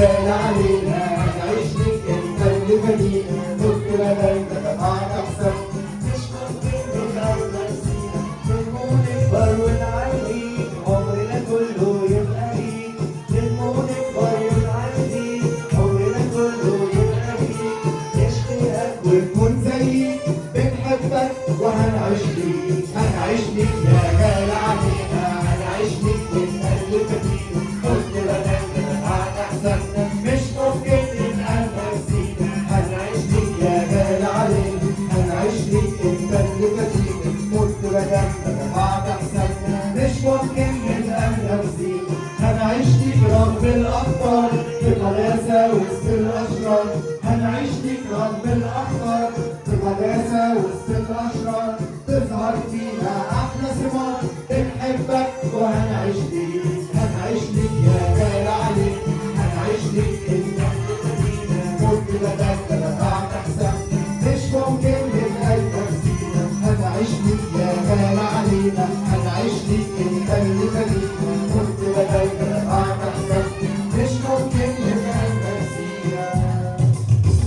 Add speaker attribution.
Speaker 1: غالي علينا، هنعيش ليك انت اللي فدينا، مت بدل دفعت احسن. مش ممكن نخلص نسينا، ننمو نكبر ونعلي، عمرنا كله يبقى ليك، ننمو نكبر ونعلي، عمرنا كله يبقى ليك، نشتاقك ونكون زيك، بنحبك وهنعيش ليك، هنعيش ليك يا غالي علينا، هنعيش ليك انت اللي فدينا، قلت بدل دفعت احسن. مش ممكن نبقى نسينا، هنعيش ليك يا غالي علينا، هنعيش ليك انت اللي فدينا، قلت بدل دفعت احسن. مش ممكن نبقى نسينا، هنعيش ليك رغم الاخطار، بقداسه وسط الاشرار، هنعيش ليك رغم الاخطار، بقداسه وسط الاشرار، تظهر فينا احلى ثمار، بنحبك وهنعيش ليك، هنعيش ليك يا غالي عليك، هنعيش ليك انت اللي فدينا، مت بدل دفعت احسن. مش ممكن نبقى نسينا، هنعيش ليك يا غالي علينا، هنعيش ليك انت اللي فدينا.